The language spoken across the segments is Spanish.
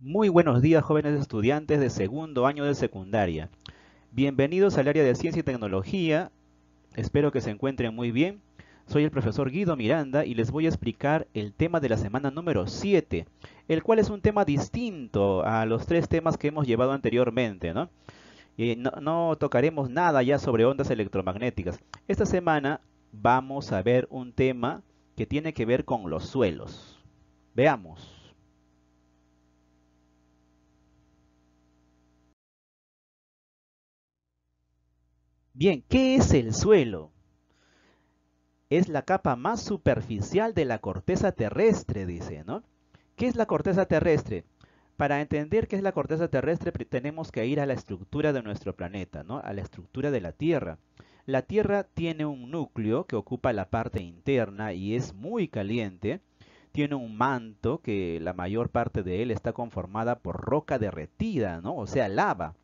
Muy buenos días, jóvenes estudiantes de segundo año de secundaria. Bienvenidos al área de ciencia y tecnología. Espero que se encuentren muy bien. Soy el profesor Guido Miranda y les voy a explicar el tema de la semana número 7, el cual es un tema distinto a los tres temas que hemos llevado anteriormente, ¿no? No tocaremos nada ya sobre ondas electromagnéticas. Esta semana vamos a ver un tema que tiene que ver con los suelos. Veamos. Bien, ¿qué es el suelo? Es la capa más superficial de la corteza terrestre, dice, ¿no? ¿Qué es la corteza terrestre? Para entender qué es la corteza terrestre tenemos que ir a la estructura de nuestro planeta, ¿no? A la estructura de la Tierra. La Tierra tiene un núcleo que ocupa la parte interna y es muy caliente. Tiene un manto que la mayor parte de él está conformada por roca derretida, ¿no? O sea, lava.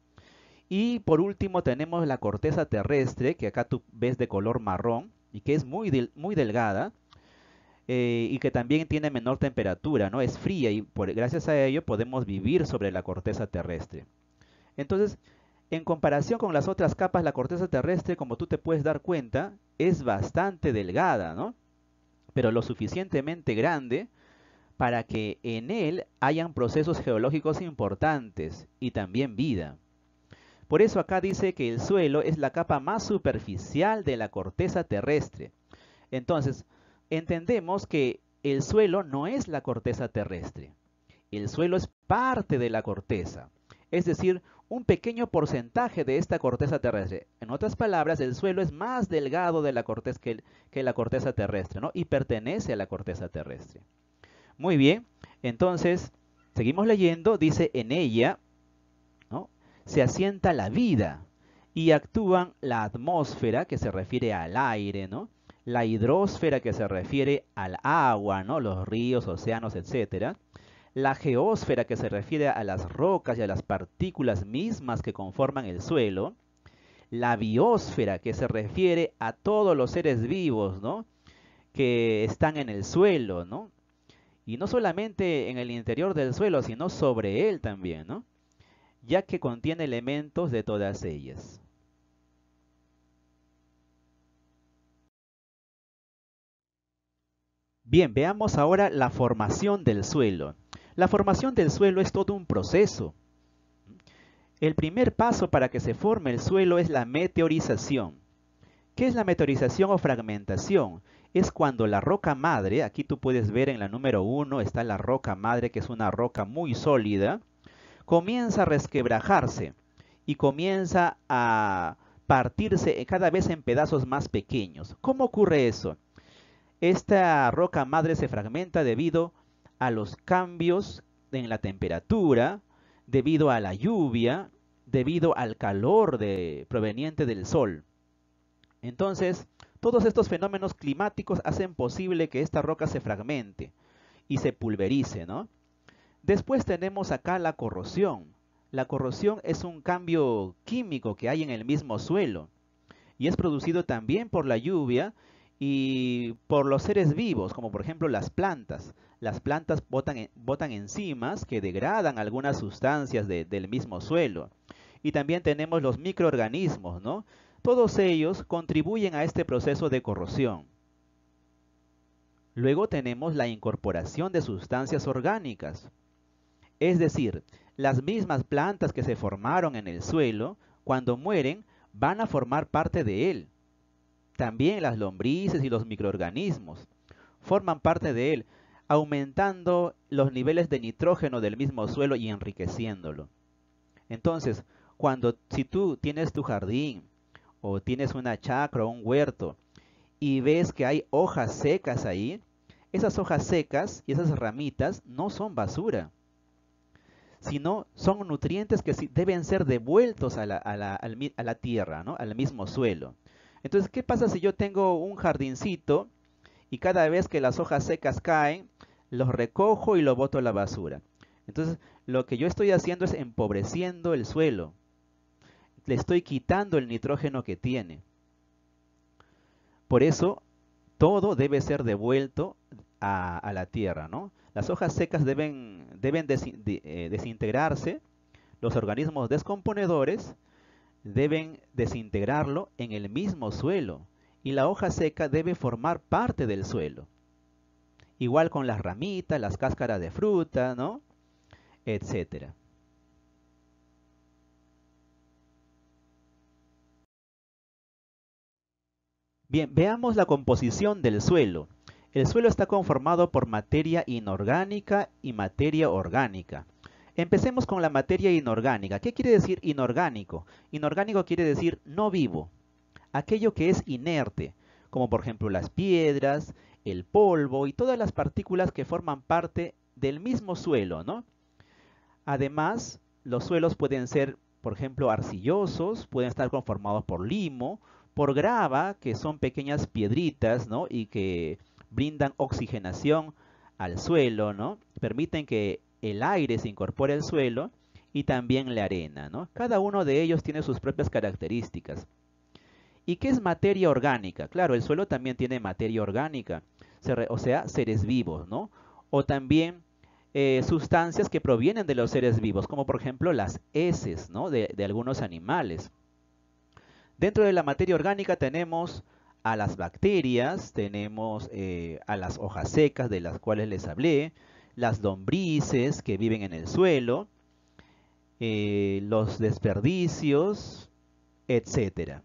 Y por último tenemos la corteza terrestre, que acá tú ves de color marrón y que es muy delgada, y que también tiene menor temperatura, ¿no? Es fría y gracias a ello podemos vivir sobre la corteza terrestre. Entonces, en comparación con las otras capas, la corteza terrestre, como tú te puedes dar cuenta, es bastante delgada, ¿no? Pero lo suficientemente grande para que en él hayan procesos geológicos importantes y también vida. Por eso acá dice que el suelo es la capa más superficial de la corteza terrestre. Entonces, entendemos que el suelo no es la corteza terrestre. El suelo es parte de la corteza, es decir, un pequeño porcentaje de esta corteza terrestre. En otras palabras, el suelo es más delgado de la corteza que la corteza terrestre, ¿no? Y pertenece a la corteza terrestre. Muy bien, entonces, seguimos leyendo, dice en ella, ¿no? Se asienta la vida y actúan la atmósfera, que se refiere al aire, ¿no? La hidrosfera, que se refiere al agua, ¿no? Los ríos, océanos, etcétera. La geósfera, que se refiere a las rocas y a las partículas mismas que conforman el suelo. La biosfera, que se refiere a todos los seres vivos, ¿no? Que están en el suelo, ¿no? Y no solamente en el interior del suelo, sino sobre él también, ¿no? Ya que contiene elementos de todas ellas. Bien, veamos ahora la formación del suelo. La formación del suelo es todo un proceso. El primer paso para que se forme el suelo es la meteorización. ¿Qué es la meteorización o fragmentación? Es cuando la roca madre, aquí tú puedes ver en la número 1 está la roca madre, que es una roca muy sólida, comienza a resquebrajarse y comienza a partirse cada vez en pedazos más pequeños. ¿Cómo ocurre eso? Esta roca madre se fragmenta debido a los cambios en la temperatura, debido a la lluvia, debido al calor proveniente del sol. Entonces, todos estos fenómenos climáticos hacen posible que esta roca se fragmente y se pulverice, ¿no? Después tenemos acá la corrosión. La corrosión es un cambio químico que hay en el mismo suelo y es producido también por la lluvia y por los seres vivos, como por ejemplo las plantas. Las plantas botan enzimas que degradan algunas sustancias del mismo suelo. Y también tenemos los microorganismos, ¿no? Todos ellos contribuyen a este proceso de corrosión. Luego tenemos la incorporación de sustancias orgánicas. Es decir, las mismas plantas que se formaron en el suelo, cuando mueren, van a formar parte de él. También las lombrices y los microorganismos forman parte de él, aumentando los niveles de nitrógeno del mismo suelo y enriqueciéndolo. Entonces, si tú tienes tu jardín o tienes una chacra o un huerto y ves que hay hojas secas ahí, esas hojas secas y esas ramitas no son basura, sino son nutrientes que deben ser devueltos a la tierra, ¿no? Al mismo suelo. Entonces, ¿qué pasa si yo tengo un jardincito y cada vez que las hojas secas caen, los recojo y lo boto a la basura? Entonces, lo que yo estoy haciendo es empobreciendo el suelo, le estoy quitando el nitrógeno que tiene. Por eso, todo debe ser devuelto a la tierra, ¿no? Las hojas secas deben desintegrarse, los organismos descomponedores deben desintegrarlo en el mismo suelo y la hoja seca debe formar parte del suelo. Igual con las ramitas, las cáscaras de fruta, ¿no? Etcétera. Bien, veamos la composición del suelo. El suelo está conformado por materia inorgánica y materia orgánica. Empecemos con la materia inorgánica. ¿Qué quiere decir inorgánico? Inorgánico quiere decir no vivo, aquello que es inerte, como por ejemplo las piedras, el polvo y todas las partículas que forman parte del mismo suelo, ¿no? Además, los suelos pueden ser, por ejemplo, arcillosos, pueden estar conformados por limo, por grava, que son pequeñas piedritas, ¿no? Y que brindan oxigenación al suelo, ¿no? Permiten que el aire se incorpore al suelo y también la arena, ¿no? Cada uno de ellos tiene sus propias características. ¿Y qué es materia orgánica? Claro, el suelo también tiene materia orgánica, o sea, seres vivos, ¿no? O también sustancias que provienen de los seres vivos, como por ejemplo las heces, ¿no? De algunos animales. Dentro de la materia orgánica tenemos a las bacterias, tenemos a las hojas secas de las cuales les hablé, las lombrices que viven en el suelo, los desperdicios, etcétera.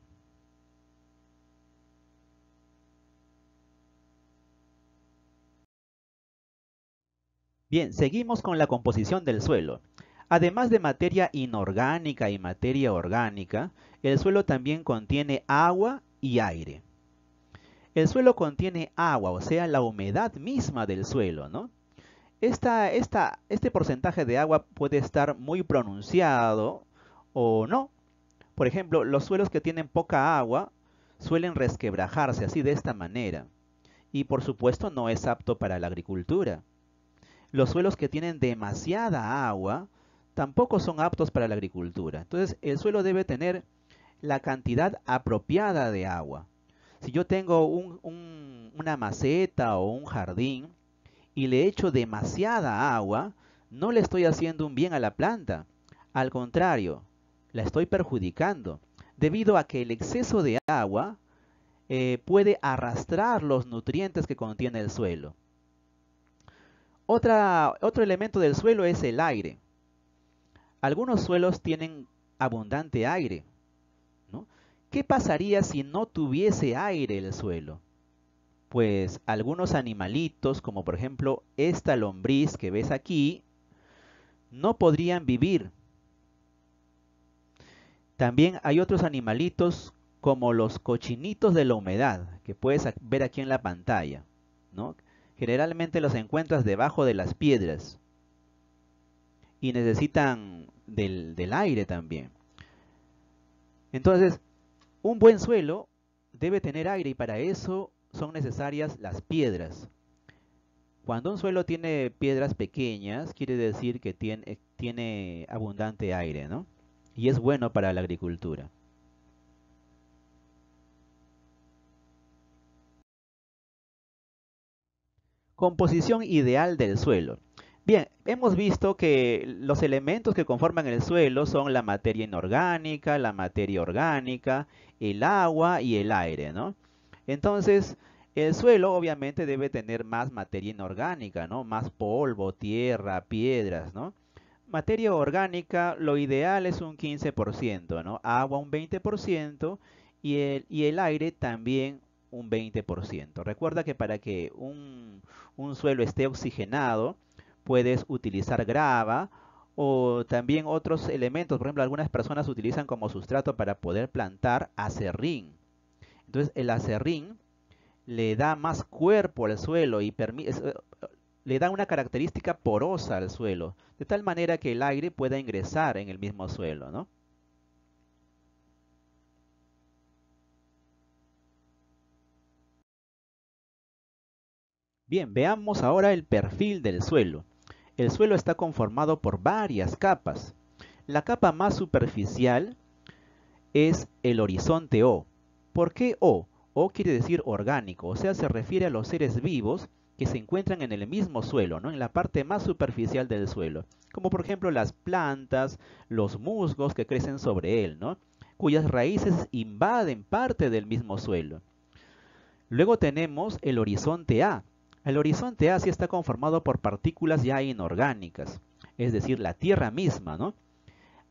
Bien, seguimos con la composición del suelo. Además de materia inorgánica y materia orgánica, el suelo también contiene agua y aire. El suelo contiene agua, o sea, la humedad misma del suelo, ¿no? Este porcentaje de agua puede estar muy pronunciado o no. Por ejemplo, los suelos que tienen poca agua suelen resquebrajarse así de esta manera. Y por supuesto no es apto para la agricultura. Los suelos que tienen demasiada agua tampoco son aptos para la agricultura. Entonces, el suelo debe tener la cantidad apropiada de agua. Si yo tengo una maceta o un jardín y le echo demasiada agua, no le estoy haciendo un bien a la planta. Al contrario, la estoy perjudicando, debido a que el exceso de agua puede arrastrar los nutrientes que contiene el suelo. Otro elemento del suelo es el aire. Algunos suelos tienen abundante aire, ¿no? ¿Qué pasaría si no tuviese aire el suelo? Pues algunos animalitos, como por ejemplo esta lombriz que ves aquí, no podrían vivir. También hay otros animalitos como los cochinitos de la humedad, que puedes ver aquí en la pantalla, ¿no? Generalmente los encuentras debajo de las piedras y necesitan del aire también. Entonces, un buen suelo debe tener aire y para eso son necesarias las piedras. Cuando un suelo tiene piedras pequeñas, quiere decir que tiene abundante aire, ¿no? Y es bueno para la agricultura. Composición ideal del suelo. Bien, hemos visto que los elementos que conforman el suelo son la materia inorgánica, la materia orgánica, el agua y el aire, ¿no? Entonces, el suelo obviamente debe tener más materia inorgánica, ¿no? Más polvo, tierra, piedras, ¿no? Materia orgánica, lo ideal es un 15%, ¿no? Agua un 20% y el aire también un 20%. Recuerda que para que un suelo esté oxigenado, puedes utilizar grava o también otros elementos. Por ejemplo, algunas personas utilizan como sustrato para poder plantar acerrín. Entonces, el acerrín le da más cuerpo al suelo y le da una característica porosa al suelo, de tal manera que el aire pueda ingresar en el mismo suelo, ¿no? Bien, veamos ahora el perfil del suelo. El suelo está conformado por varias capas. La capa más superficial es el horizonte O. ¿Por qué O? O quiere decir orgánico, o sea, se refiere a los seres vivos que se encuentran en el mismo suelo, ¿no? En la parte más superficial del suelo, como por ejemplo las plantas, los musgos que crecen sobre él, ¿no? Cuyas raíces invaden parte del mismo suelo. Luego tenemos el horizonte A. El horizonte A sí está conformado por partículas ya inorgánicas, es decir, la tierra misma, ¿no?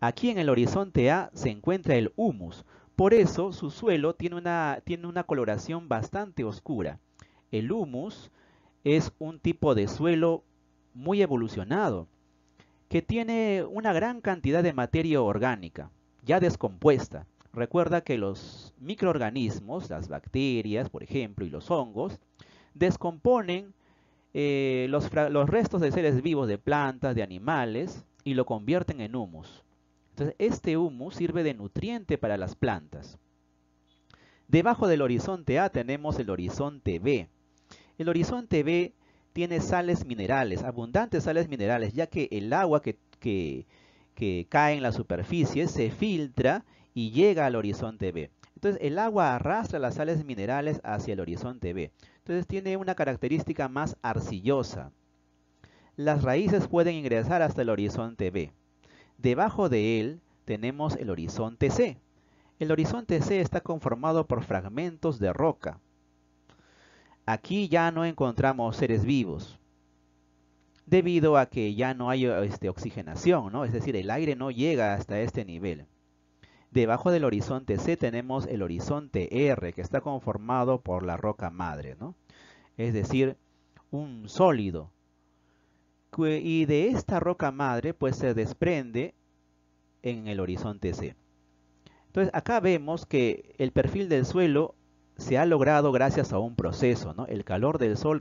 Aquí en el horizonte A se encuentra el humus. Por eso su suelo tiene una coloración bastante oscura. El humus es un tipo de suelo muy evolucionado, que tiene una gran cantidad de materia orgánica, ya descompuesta. Recuerda que los microorganismos, las bacterias, por ejemplo, y los hongos, descomponen los restos de seres vivos, de plantas, de animales, y lo convierten en humus. Entonces, este humus sirve de nutriente para las plantas. Debajo del horizonte A tenemos el horizonte B. El horizonte B tiene sales minerales, abundantes sales minerales, ya que el agua que cae en la superficie se filtra y llega al horizonte B. Entonces el agua arrastra las sales minerales hacia el horizonte B. Entonces tiene una característica más arcillosa. Las raíces pueden ingresar hasta el horizonte B. Debajo de él tenemos el horizonte C. El horizonte C está conformado por fragmentos de roca. Aquí ya no encontramos seres vivos, debido a que ya no hay oxigenación, ¿no? Es decir, el aire no llega hasta este nivel. Debajo del horizonte C tenemos el horizonte R, que está conformado por la roca madre, ¿no? Es decir, un sólido. Y de esta roca madre, pues se desprende en el horizonte C. Entonces, acá vemos que el perfil del suelo se ha logrado gracias a un proceso, ¿no? El calor del sol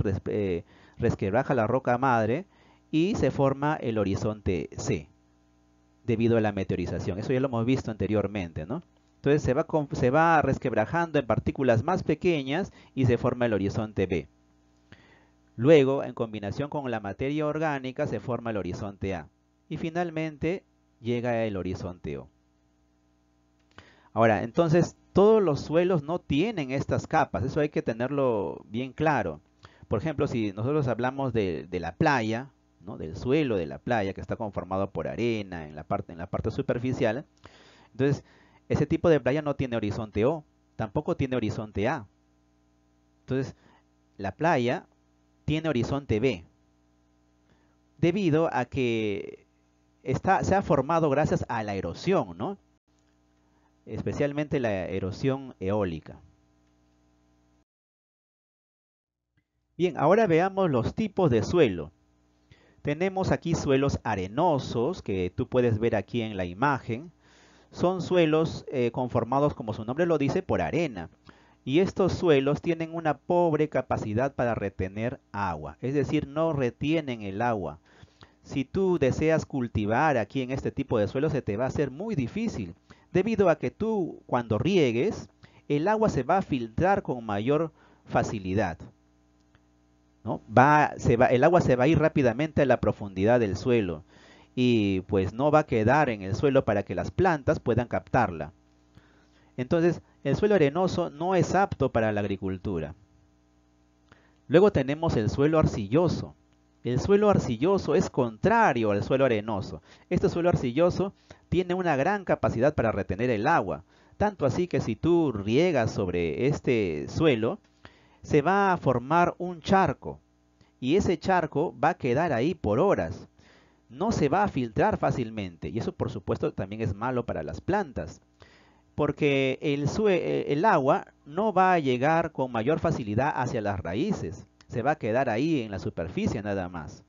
resquebraja la roca madre y se forma el horizonte C debido a la meteorización. Eso ya lo hemos visto anteriormente, ¿no? Entonces se va resquebrajando en partículas más pequeñas y se forma el horizonte B. Luego, en combinación con la materia orgánica, se forma el horizonte A. Y finalmente llega el horizonte O. Ahora, entonces, todos los suelos no tienen estas capas, eso hay que tenerlo bien claro. Por ejemplo, si nosotros hablamos de la playa, ¿no? Del suelo de la playa, que está conformado por arena en la parte superficial, entonces, ese tipo de playa no tiene horizonte O, tampoco tiene horizonte A. Entonces, la playa tiene horizonte B, debido a que se ha formado gracias a la erosión, ¿no? Especialmente la erosión eólica. Bien, ahora veamos los tipos de suelo. Tenemos aquí suelos arenosos, que tú puedes ver aquí en la imagen. Son suelos conformados, como su nombre lo dice, por arena. Y estos suelos tienen una pobre capacidad para retener agua, es decir, no retienen el agua. Si tú deseas cultivar aquí en este tipo de suelo, se te va a hacer muy difícil, debido a que tú cuando riegues, el agua se va a filtrar con mayor facilidad, ¿no? El agua se va a ir rápidamente a la profundidad del suelo y pues no va a quedar en el suelo para que las plantas puedan captarla. Entonces, el suelo arenoso no es apto para la agricultura. Luego tenemos el suelo arcilloso. El suelo arcilloso es contrario al suelo arenoso. Este suelo arcilloso tiene una gran capacidad para retener el agua, tanto así que si tú riegas sobre este suelo, se va a formar un charco y ese charco va a quedar ahí por horas. No se va a filtrar fácilmente y eso por supuesto también es malo para las plantas, porque el agua no va a llegar con mayor facilidad hacia las raíces, se va a quedar ahí en la superficie nada más.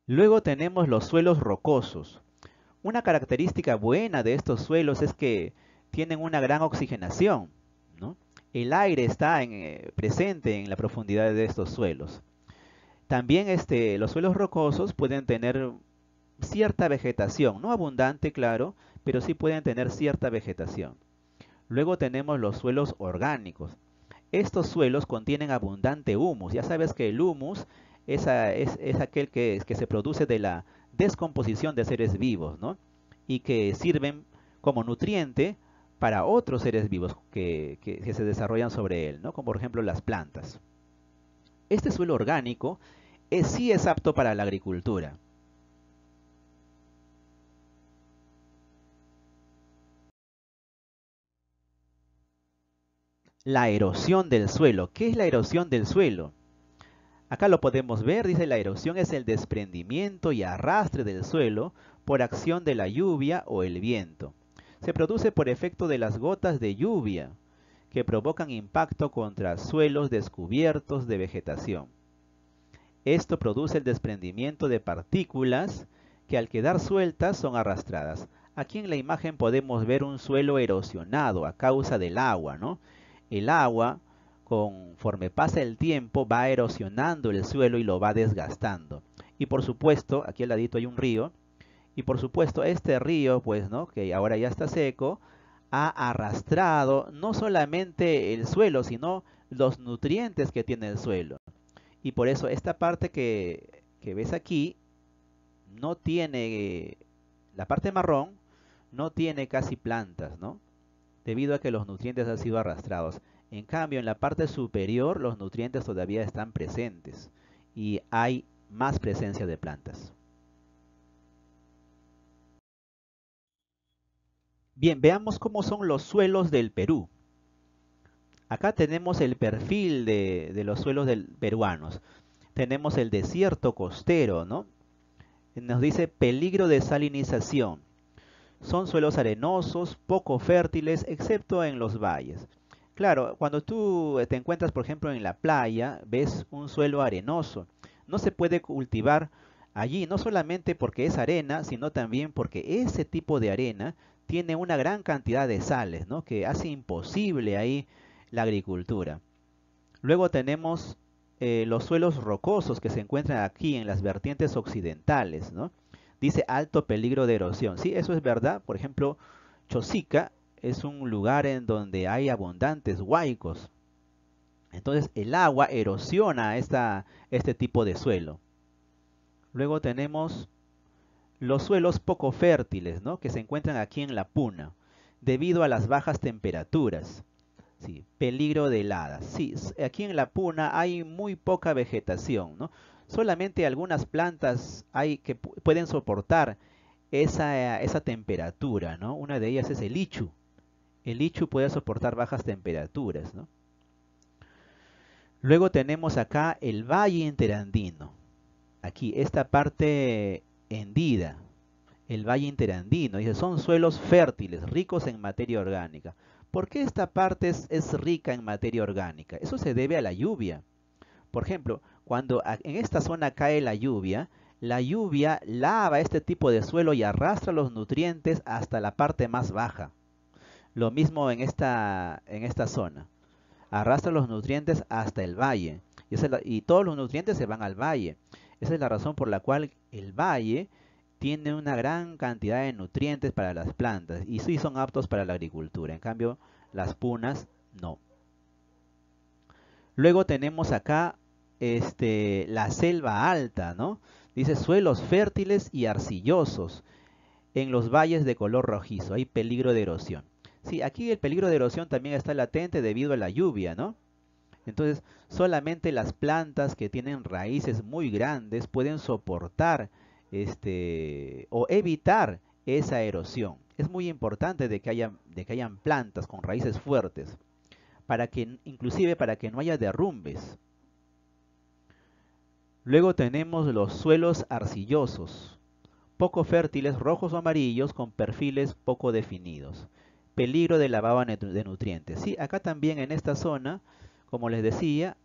Luego tenemos los suelos rocosos. Una característica buena de estos suelos es que tienen una gran oxigenación, ¿no? El aire está presente en la profundidad de estos suelos. También los suelos rocosos pueden tener cierta vegetación, no abundante, claro, pero sí pueden tener cierta vegetación. Luego tenemos los suelos orgánicos. Estos suelos contienen abundante humus. Ya sabes que el humus es aquel que se produce descomposición de seres vivos, ¿no? Y que sirven como nutriente para otros seres vivos que se desarrollan sobre él, ¿no? Como por ejemplo las plantas. Este suelo orgánico sí es apto para la agricultura. La erosión del suelo. ¿Qué es la erosión del suelo? Acá lo podemos ver, dice la erosión es el desprendimiento y arrastre del suelo por acción de la lluvia o el viento. Se produce por efecto de las gotas de lluvia que provocan impacto contra suelos descubiertos de vegetación. Esto produce el desprendimiento de partículas que al quedar sueltas son arrastradas. Aquí en la imagen podemos ver un suelo erosionado a causa del agua, ¿no? El agua, conforme pasa el tiempo, va erosionando el suelo y lo va desgastando. Y por supuesto, aquí al ladito hay un río, y por supuesto este río, pues, ¿no? Que ahora ya está seco, ha arrastrado no solamente el suelo, sino los nutrientes que tiene el suelo. Y por eso esta parte que ves aquí no tiene, la parte marrón no tiene casi plantas, ¿no? Debido a que los nutrientes han sido arrastrados. En cambio, en la parte superior los nutrientes todavía están presentes y hay más presencia de plantas. Bien, veamos cómo son los suelos del Perú. Acá tenemos el perfil de los suelos peruanos. Tenemos el desierto costero, ¿no? Nos dice peligro de salinización. Son suelos arenosos, poco fértiles, excepto en los valles. Claro, cuando tú te encuentras, por ejemplo, en la playa, ves un suelo arenoso. No se puede cultivar allí, no solamente porque es arena, sino también porque ese tipo de arena tiene una gran cantidad de sales, ¿no? Que hace imposible ahí la agricultura. Luego tenemos los suelos rocosos que se encuentran aquí en las vertientes occidentales, ¿no? Dice alto peligro de erosión. Sí, eso es verdad. Por ejemplo, Chosica es un lugar en donde hay abundantes huaicos. Entonces el agua erosiona este tipo de suelo. Luego tenemos los suelos poco fértiles, ¿no? Que se encuentran aquí en la Puna, debido a las bajas temperaturas. Sí, peligro de heladas. Sí, aquí en la Puna hay muy poca vegetación, ¿no? Solamente algunas plantas hay que pueden soportar esa temperatura, ¿no? Una de ellas es el ichu. El ichu puede soportar bajas temperaturas, ¿no? Luego tenemos acá el valle interandino. Aquí, esta parte hendida, el valle interandino. Dice, son suelos fértiles, ricos en materia orgánica. ¿Por qué esta parte es rica en materia orgánica? Eso se debe a la lluvia. Por ejemplo, cuando en esta zona cae la lluvia lava este tipo de suelo y arrastra los nutrientes hasta la parte más baja. Lo mismo en esta zona. Arrastra los nutrientes hasta el valle. Y todos los nutrientes se van al valle. Esa es la razón por la cual el valle tiene una gran cantidad de nutrientes para las plantas y sí son aptos para la agricultura. En cambio, las punas no. Luego tenemos acá la selva alta, ¿no? Dice suelos fértiles y arcillosos en los valles de color rojizo. Hay peligro de erosión. Sí, aquí el peligro de erosión también está latente debido a la lluvia, ¿no? Entonces, solamente las plantas que tienen raíces muy grandes pueden soportar o evitar esa erosión. Es muy importante de que hayan plantas con raíces fuertes, inclusive para que no haya derrumbes. Luego tenemos los suelos arcillosos, poco fértiles, rojos o amarillos, con perfiles poco definidos. Peligro de lavado de nutrientes. Sí, acá también en esta zona, como les decía,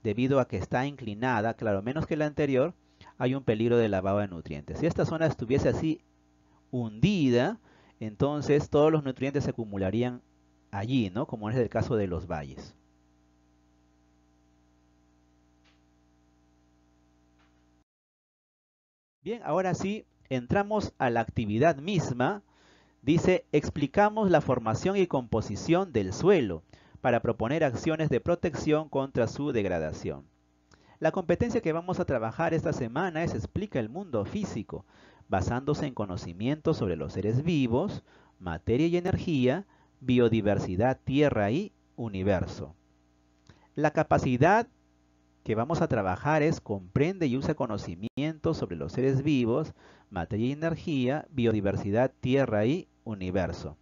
debido a que está inclinada, claro, menos que la anterior, hay un peligro de lavado de nutrientes. Si esta zona estuviese así hundida, entonces todos los nutrientes se acumularían allí, ¿no? Como es el caso de los valles. Bien, ahora sí, entramos a la actividad misma. Dice, explicamos la formación y composición del suelo para proponer acciones de protección contra su degradación. La competencia que vamos a trabajar esta semana es explica el mundo físico. basándose en conocimientos sobre los seres vivos, materia y energía, biodiversidad, tierra y universo. La capacidad que vamos a trabajar es comprende y usa conocimientos sobre los seres vivos, materia y energía, biodiversidad, tierra y universo.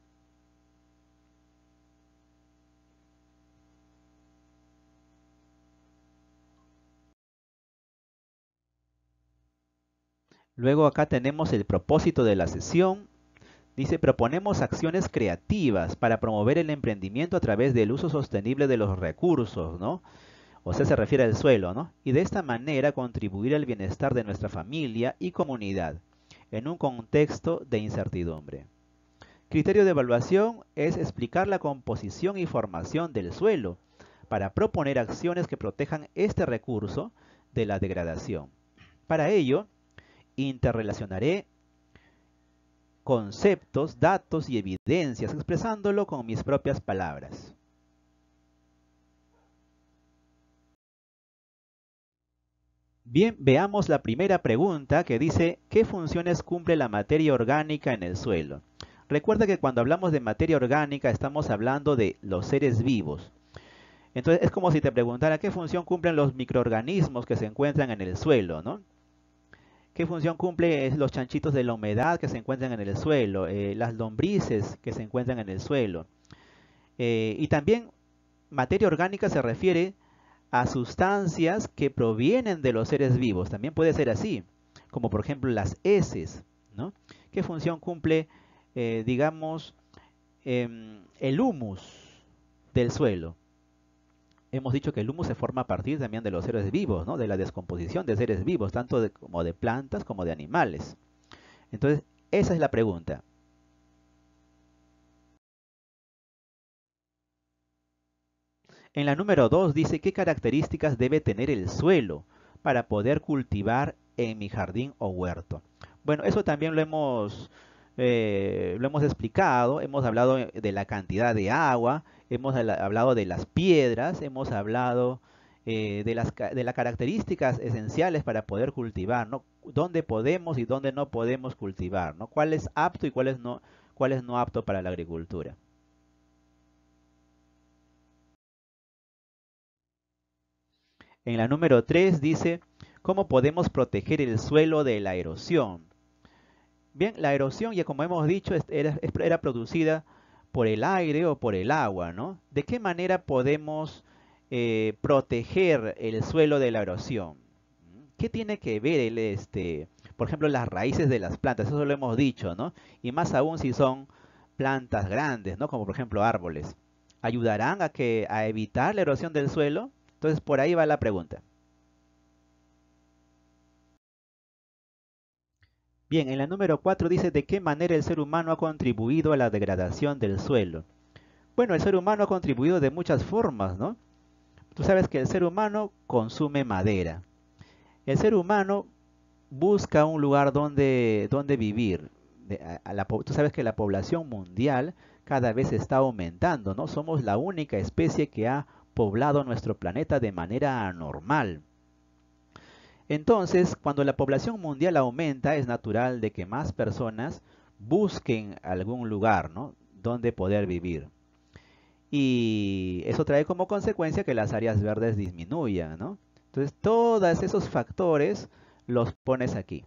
Luego acá tenemos el propósito de la sesión. Dice, proponemos acciones creativas para promover el emprendimiento a través del uso sostenible de los recursos, ¿no? O sea, se refiere al suelo, ¿no? Y de esta manera contribuir al bienestar de nuestra familia y comunidad en un contexto de incertidumbre. Criterio de evaluación es explicar la composición y formación del suelo para proponer acciones que protejan este recurso de la degradación. Para ello, interrelacionaré conceptos, datos y evidencias, expresándolo con mis propias palabras. Bien, veamos la primera pregunta que dice, ¿qué funciones cumple la materia orgánica en el suelo? Recuerda que cuando hablamos de materia orgánica estamos hablando de los seres vivos. Entonces es como si te preguntara, ¿qué función cumplen los microorganismos que se encuentran en el suelo, ¿no? ¿Qué función cumplen los chanchitos de la humedad que se encuentran en el suelo? Las lombrices que se encuentran en el suelo. Y también materia orgánica se refiere a sustancias que provienen de los seres vivos. También puede ser así, como por ejemplo las heces, ¿no? ¿Qué función cumple, digamos, el humus del suelo? Hemos dicho que el humus se forma a partir también de los seres vivos, ¿no? De la descomposición de seres vivos, tanto como de plantas como de animales. Entonces, esa es la pregunta. En la número 2 dice, ¿qué características debe tener el suelo para poder cultivar en mi jardín o huerto? Bueno, eso también lo hemos explicado, hemos hablado de la cantidad de agua, hemos hablado de las piedras, hemos hablado de las características esenciales para poder cultivar, ¿no? Dónde podemos y dónde no podemos cultivar, ¿no? ¿Cuál es apto y cuál es no apto para la agricultura? En la número 3 dice, ¿cómo podemos proteger el suelo de la erosión? Bien, la erosión, ya como hemos dicho, era producida por el aire o por el agua, ¿no? ¿De qué manera podemos proteger el suelo de la erosión? ¿Qué tiene que ver por ejemplo, las raíces de las plantas? Eso lo hemos dicho, ¿no? Y más aún si son plantas grandes, ¿no? Como por ejemplo árboles. ¿Ayudarán a evitar la erosión del suelo? Entonces, por ahí va la pregunta. Bien, en la número 4 dice de qué manera el ser humano ha contribuido a la degradación del suelo. Bueno, el ser humano ha contribuido de muchas formas, ¿no? Tú sabes que el ser humano consume madera. El ser humano busca un lugar donde vivir. Tú sabes que la población mundial cada vez está aumentando, ¿no? Somos la única especie que ha poblado nuestro planeta de manera anormal. Entonces, cuando la población mundial aumenta, es natural de que más personas busquen algún lugar, ¿no? Donde poder vivir. Y eso trae como consecuencia que las áreas verdes disminuyan, ¿no? Entonces, todos esos factores los pones aquí.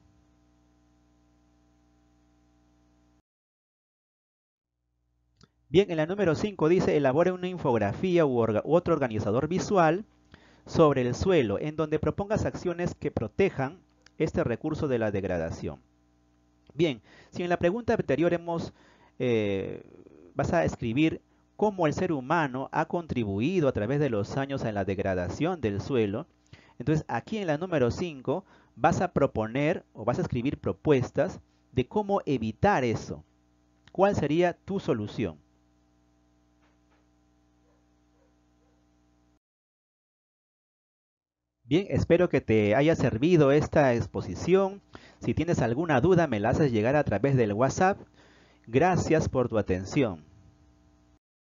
Bien, en la número 5 dice, elabore una infografía u otro organizador visual sobre el suelo, en donde propongas acciones que protejan este recurso de la degradación. Bien, si en la pregunta anterior vas a escribir cómo el ser humano ha contribuido a través de los años en la degradación del suelo, entonces aquí en la número 5 vas a proponer o vas a escribir propuestas de cómo evitar eso. ¿Cuál sería tu solución? Bien, espero que te haya servido esta exposición. Si tienes alguna duda, me la haces llegar a través del WhatsApp. Gracias por tu atención.